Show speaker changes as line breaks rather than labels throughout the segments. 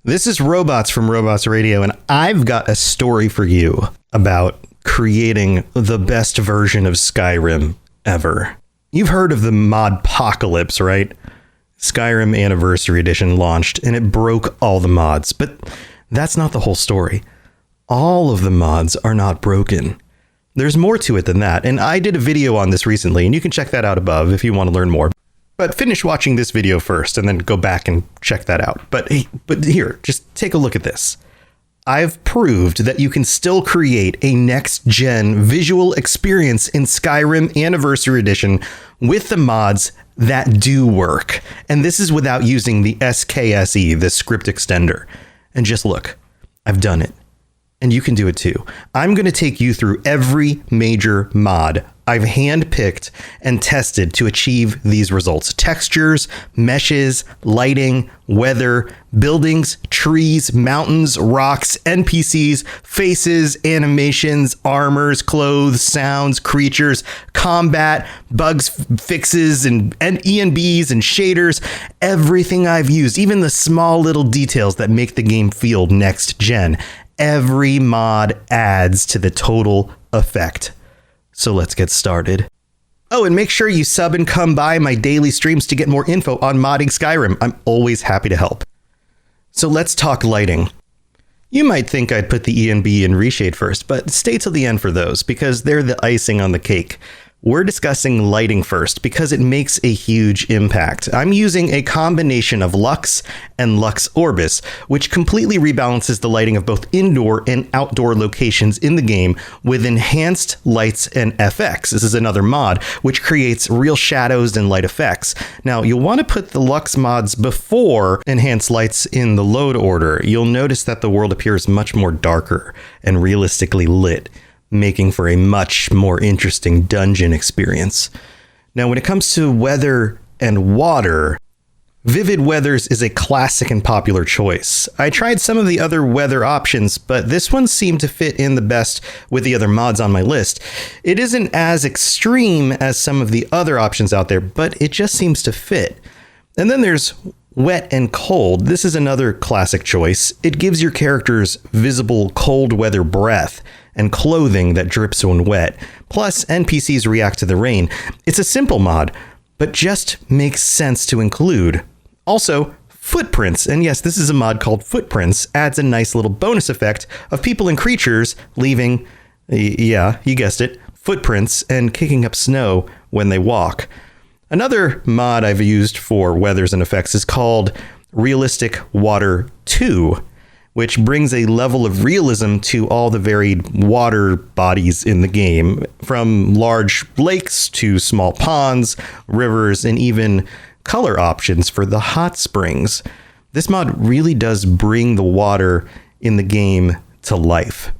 This is Robots from Robots Radio, and I've got a story for you about creating the best version of Skyrim ever. You've heard of the modpocalypse, right? Skyrim Anniversary Edition launched, and it broke all the mods. But that's not the whole story. All of the mods are not broken. There's more to it than that, and I did a video on this recently, and you can check that out above if you want to learn more. But finish watching this video first, and then go back and check that out. But here, just take a look at this. I've proved that you can still create a next-gen visual experience in Skyrim Anniversary Edition with the mods that do work. And this is without using the SKSE, the script extender. And just look, I've done it. And you can do it too. I'm going to take you through every major mod I've handpicked and tested to achieve these results. Textures, meshes, lighting, weather, buildings, trees, mountains, rocks, NPCs, faces, animations, armors, clothes, sounds, creatures, combat, bugs, fixes, and ENBs and shaders. Everything I've used, even the small little details that make the game feel next gen. Every mod adds to the total effect. So let's get started. Oh, and make sure you sub and come by my daily streams to get more info on modding Skyrim. I'm always happy to help. So let's talk lighting. You might think I'd put the ENB and Reshade first, but stay till the end for those because they're the icing on the cake. We're discussing lighting first because it makes a huge impact. I'm using a combination of Lux and Lux Orbis, which completely rebalances the lighting of both indoor and outdoor locations in the game with enhanced lights and FX. This is another mod which creates real shadows and light effects. Now, you'll want to put the Lux mods before enhanced lights in the load order. You'll notice that the world appears much more darker and realistically lit, making for a much more interesting dungeon experience. Now, when it comes to weather and water, Vivid Weathers is a classic and popular choice. I tried some of the other weather options, but this one seemed to fit in the best with the other mods on my list. It isn't as extreme as some of the other options out there, but it just seems to fit. And then there's Wet and Cold. This is another classic choice. It gives your characters visible cold weather breath and clothing that drips when wet. Plus, NPCs react to the rain. It's a simple mod, but just makes sense to include. Also, Footprints, and yes, this is a mod called Footprints, adds a nice little bonus effect of people and creatures leaving, yeah, you guessed it, footprints and kicking up snow when they walk. Another mod I've used for weathers and effects is called Realistic Water 2, which brings a level of realism to all the varied water bodies in the game, from large lakes to small ponds, rivers, and even color options for the hot springs. This mod really does bring the water in the game to life.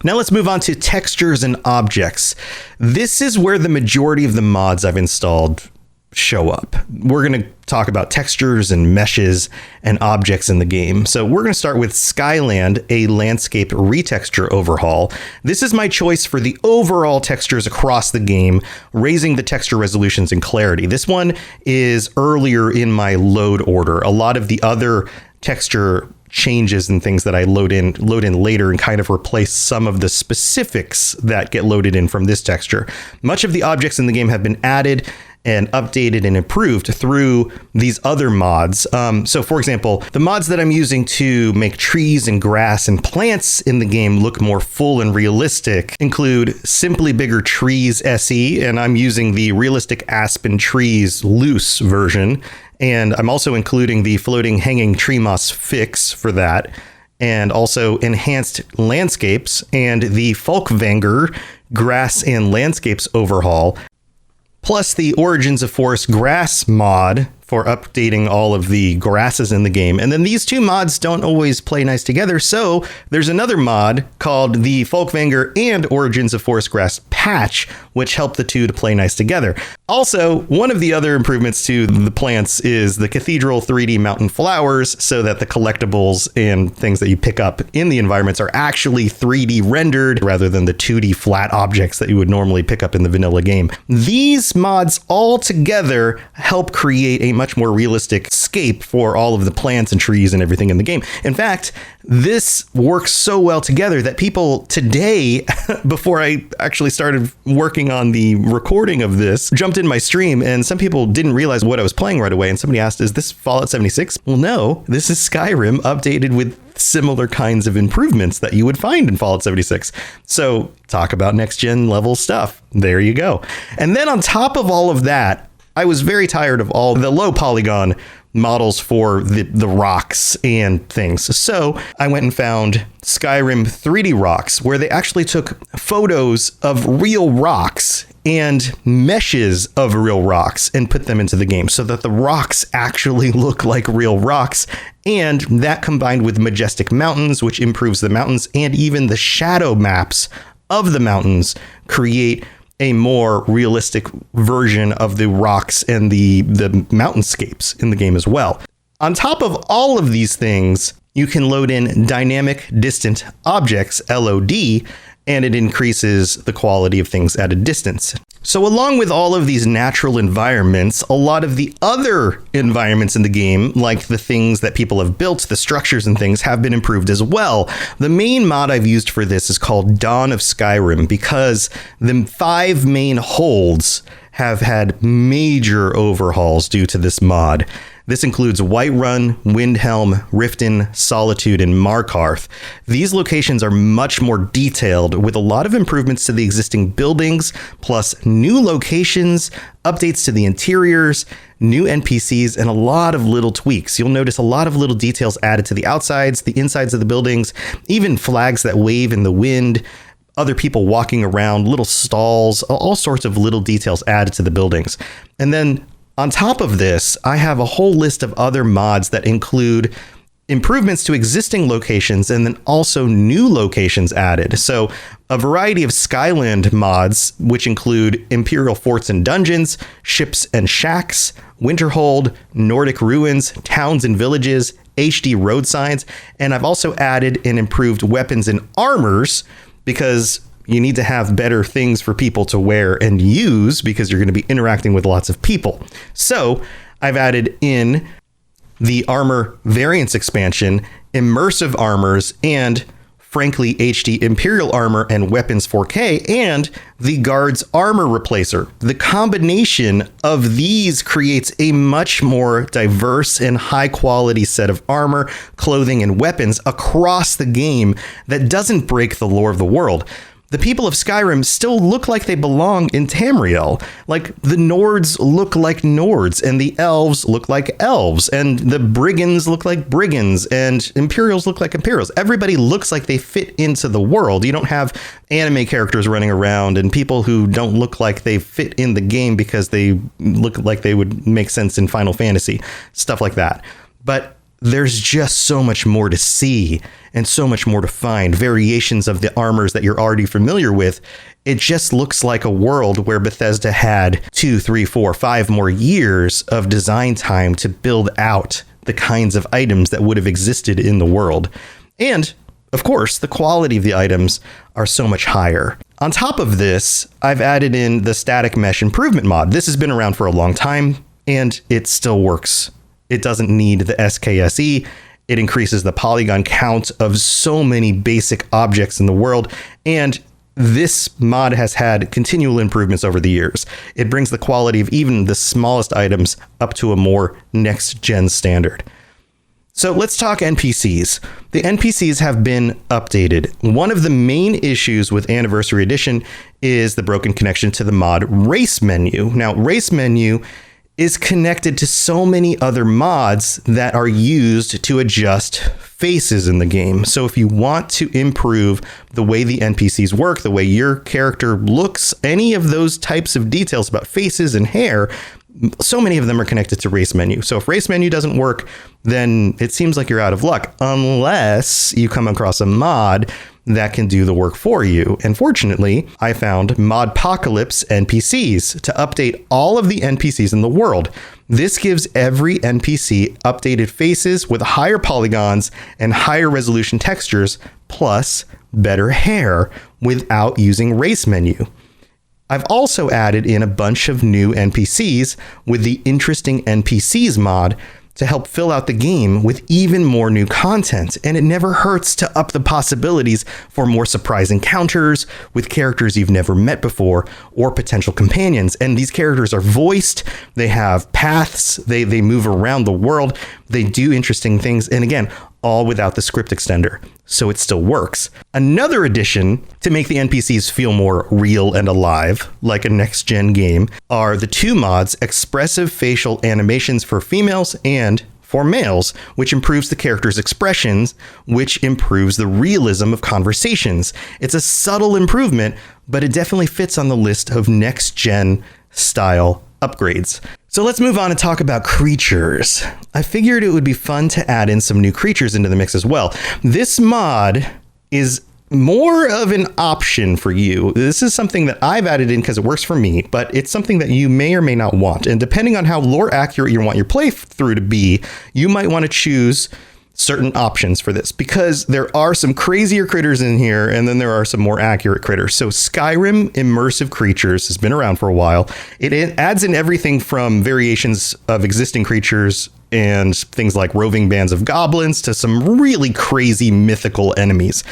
Now let's move on to textures and objects. This is where the majority of the mods I've installed show up. We're going to talk about textures and meshes and objects in the game. So we're going to start with Skyland, a landscape retexture overhaul. This is my choice for the overall textures across the game, raising the texture resolutions and clarity. This one is earlier in my load order. A lot of the other texture changes and things that I load in later and kind of replace some of the specifics that get loaded in from this texture. Much of the objects in the game have been added and updated and improved through these other mods. So for example, the mods that I'm using to make trees and grass and plants in the game look more full and realistic include Simply Bigger Trees SE, and I'm using the Realistic Aspen Trees loose version. And I'm also including the Floating Hanging Tree Moss fix for that, and also Enhanced Landscapes and the Folkvangr Grass and Landscapes overhaul, plus the Origins of Forest Grass mod for updating all of the grasses in the game. And then these two mods don't always play nice together, so there's another mod called the Folkvangr and Origins of Forest Grass patch, which help the two to play nice together. Also, one of the other improvements to the plants is the Cathedral 3D mountain flowers, so that the collectibles and things that you pick up in the environments are actually 3D rendered rather than the 2D flat objects that you would normally pick up in the vanilla game. These mods all together help create a much more realistic scape for all of the plants and trees and everything in the game. In fact, this works so well together that people today, before I actually started working on the recording of this, jumped in my stream, and some people didn't realize what I was playing right away. And somebody asked, is this Fallout 76? Well, no, this is Skyrim updated with similar kinds of improvements that you would find in Fallout 76. So talk about next gen level stuff. There you go. And then on top of all of that, I was very tired of all the low polygon models for the rocks and things. So I went and found Skyrim 3D Rocks, where they actually took photos of real rocks and meshes of real rocks and put them into the game so that the rocks actually look like real rocks. And that combined with majestic mountains, which improves the mountains, and even the shadow maps of the mountains create a more realistic version of the rocks and the mountainscapes in the game as well. On top of all of these things, you can load in dynamic distant objects, LOD, and it increases the quality of things at a distance. So along with all of these natural environments, a lot of the other environments in the game, like the things that people have built, the structures and things, have been improved as well. The main mod I've used for this is called Dawn of Skyrim, because the 5 main holds have had major overhauls due to this mod. This includes Whiterun, Windhelm, Riften, Solitude, and Markarth. These locations are much more detailed, with a lot of improvements to the existing buildings, plus new locations, updates to the interiors, new NPCs, and a lot of little tweaks. You'll notice a lot of little details added to the outsides, the insides of the buildings, even flags that wave in the wind, other people walking around, little stalls, all sorts of little details added to the buildings. And then on top of this, I have a whole list of other mods that include improvements to existing locations and then also new locations added. So a variety of Skyland mods, which include Imperial forts and dungeons, ships and shacks, Winterhold, Nordic ruins, towns and villages, HD road signs, and I've also added and improved weapons and armors, because you need to have better things for people to wear and use, because you're going to be interacting with lots of people. So I've added in the armor variance expansion, immersive armors, and frankly HD Imperial armor and weapons 4K, and the guard's armor replacer. The combination of these creates a much more diverse and high quality set of armor, clothing, and weapons across the game that doesn't break the lore of the world. The people of Skyrim still look like they belong in Tamriel. Like, the Nords look like Nords, and the elves look like elves, and the brigands look like brigands, and Imperials look like Imperials. Everybody looks like they fit into the world. You don't have anime characters running around and people who don't look like they fit in the game because they look like they would make sense in Final Fantasy, stuff like that. But there's just so much more to see and so much more to find. Variations of the armors that you're already familiar with. It just looks like a world where Bethesda had 2, 3, 4, 5 more years of design time to build out the kinds of items that would have existed in the world. And of course, the quality of the items are so much higher. On top of this, I've added in the static mesh improvement mod. This has been around for a long time and it still works. It doesn't need the SKSE. It increases the polygon count of so many basic objects in the world. And this mod has had continual improvements over the years. It brings the quality of even the smallest items up to a more next-gen standard. So let's talk NPCs. The NPCs have been updated. One of the main issues with Anniversary Edition is the broken connection to the mod race menu. Now, race menu is connected to so many other mods that are used to adjust faces in the game. So if you want to improve the way the NPCs work, the way your character looks, any of those types of details about faces and hair, so many of them are connected to race menu. So if race menu doesn't work, then it seems like you're out of luck, unless you come across a mod that can do the work for you. And fortunately, I found Modpocalypse NPCs to update all of the NPCs in the world. This gives every NPC updated faces with higher polygons and higher resolution textures, plus better hair without using race menu. I've also added in a bunch of new NPCs with the Interesting NPCs mod to help fill out the game with even more new content, and it never hurts to up the possibilities for more surprise encounters with characters you've never met before or potential companions. And these characters are voiced, they have paths, they move around the world, they do interesting things, and again, all without the script extender, so it still works. Another addition to make the NPCs feel more real and alive, like a next-gen game, are the two mods, Expressive Facial Animations for females and for males, which improves the character's expressions, which improves the realism of conversations. It's a subtle improvement, but it definitely fits on the list of next-gen style upgrades. So let's move on and talk about creatures. I figured it would be fun to add in some new creatures into the mix as well. This mod is more of an option for you. This is something that I've added in because it works for me, but it's something that you may or may not want. And depending on how lore accurate you want your playthrough to be, you might want to choose certain options for this, because there are some crazier critters in here, and then there are some more accurate critters. So Skyrim Immersive Creatures has been around for a while. It adds in everything from variations of existing creatures and things like roving bands of goblins to some really crazy mythical enemies.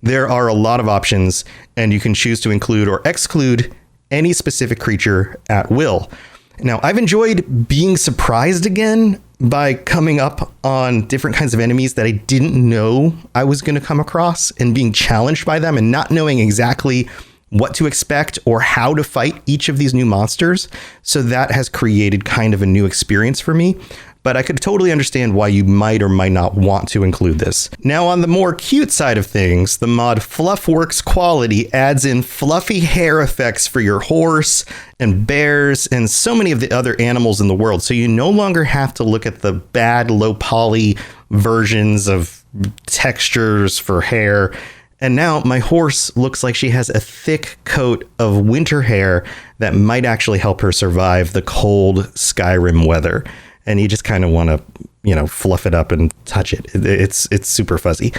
There are a lot of options, and you can choose to include or exclude any specific creature at will. Now, I've enjoyed being surprised again by coming up on different kinds of enemies that I didn't know I was going to come across, and being challenged by them and not knowing exactly what to expect or how to fight each of these new monsters. So that has created kind of a new experience for me. But I could totally understand why you might or might not want to include this. Now, on the more cute side of things, the mod Fluffworks Quality adds in fluffy hair effects for your horse and bears and so many of the other animals in the world. So you no longer have to look at the bad low poly versions of textures for hair. And now my horse looks like she has a thick coat of winter hair that might actually help her survive the cold Skyrim weather. And you just kind of want to, fluff it up and touch it. It's super fuzzy.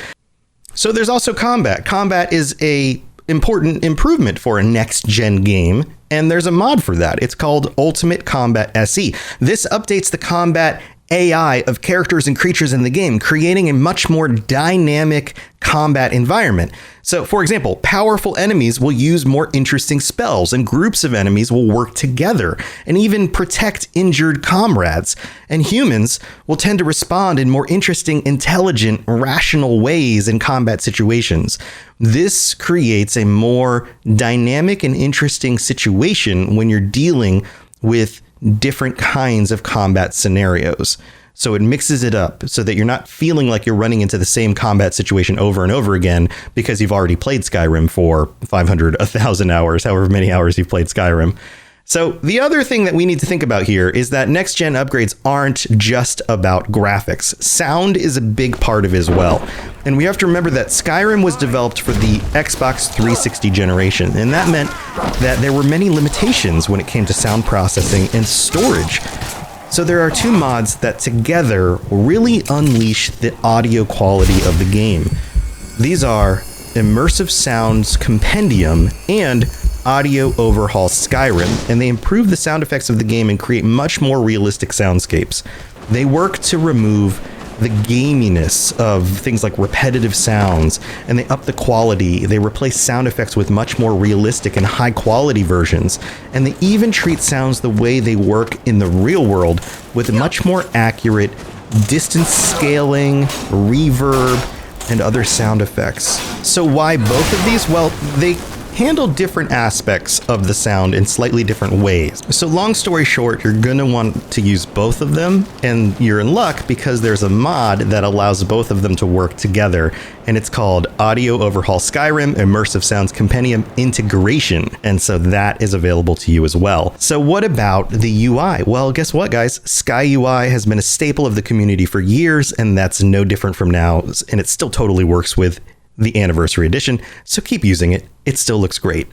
So there's also combat. Combat is a important improvement for a next-gen game, and there's a mod for that. It's called Ultimate Combat SE. This updates the combat AI of characters and creatures in the game, creating a much more dynamic combat environment. So, for example, powerful enemies will use more interesting spells, and groups of enemies will work together and even protect injured comrades. And humans will tend to respond in more interesting, intelligent, rational ways in combat situations. This creates a more dynamic and interesting situation when you're dealing with different kinds of combat scenarios. So it mixes it up so that you're not feeling like you're running into the same combat situation over and over again because you've already played Skyrim for 500, 1,000 hours, however many hours you've played Skyrim. So the other thing that we need to think about here is that next gen upgrades aren't just about graphics. Sound is a big part of it as well. And we have to remember that Skyrim was developed for the Xbox 360 generation, and that meant that there were many limitations when it came to sound processing and storage. So there are two mods that together really unleash the audio quality of the game. These are Immersive Sounds Compendium and Audio Overhaul Skyrim, and they improve the sound effects of the game and create much more realistic soundscapes. They work to remove the gaminess of things like repetitive sounds, and they up the quality. They replace sound effects with much more realistic and high quality versions, and they even treat sounds the way they work in the real world with much more accurate distance scaling, reverb, and other sound effects. So why both of these? Well, they handle different aspects of the sound in slightly different ways. So long story short, you're going to want to use both of them, and you're in luck because there's a mod that allows both of them to work together, and it's called Audio Overhaul Skyrim Immersive Sounds Compendium Integration, and so that is available to you as well. So what about the UI? Well, guess what, guys? Sky UI has been a staple of the community for years, and that's no different from now, and it still totally works with the Anniversary Edition, so keep using it. It still looks great.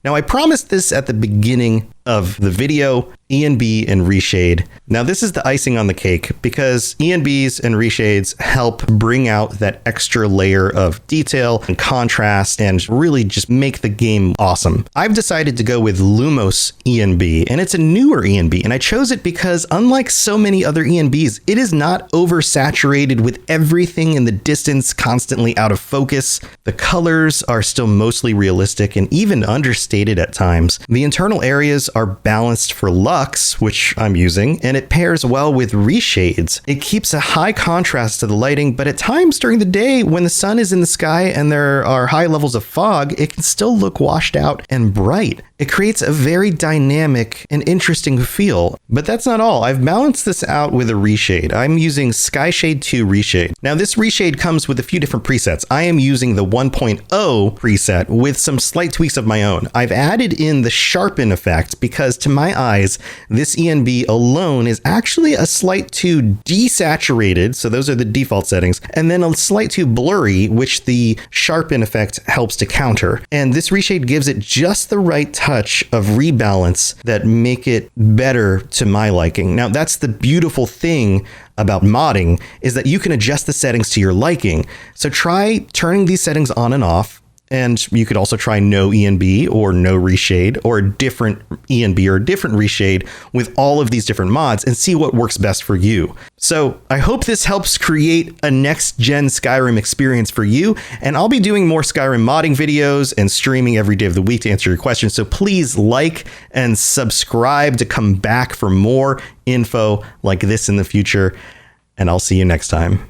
Now, I promised this at the beginning of the video, ENB and Reshade. Now, this is the icing on the cake because ENBs and Reshades help bring out that extra layer of detail and contrast and really just make the game awesome. I've decided to go with Lumos ENB, and it's a newer ENB, and I chose it because unlike so many other ENBs, it is not oversaturated with everything in the distance constantly out of focus. The colors are still mostly realistic and even understated at times. The internal areas are balanced for Lux, which I'm using, and it pairs well with Reshades. It keeps a high contrast to the lighting, but at times during the day when the sun is in the sky and there are high levels of fog, it can still look washed out and bright. It creates a very dynamic and interesting feel, but that's not all. I've balanced this out with a reshade. I'm using Skyshade 2 Reshade. Now, this reshade comes with a few different presets. I am using the 1.0 preset with some slight tweaks of my own. I've added in the sharpen effect because to my eyes, this ENB alone is actually a slight too desaturated, so those are the default settings, and then a slight too blurry, which the sharpen effect helps to counter. And this reshade gives it just the right touch of rebalance that make it better to my liking. Now, that's the beautiful thing about modding, is that you can adjust the settings to your liking. So try turning these settings on and off. And you could also try no ENB or no reshade or a different ENB or a different reshade with all of these different mods and see what works best for you. So I hope this helps create a next gen Skyrim experience for you. And I'll be doing more Skyrim modding videos and streaming every day of the week to answer your questions. So please like and subscribe to come back for more info like this in the future. And I'll see you next time.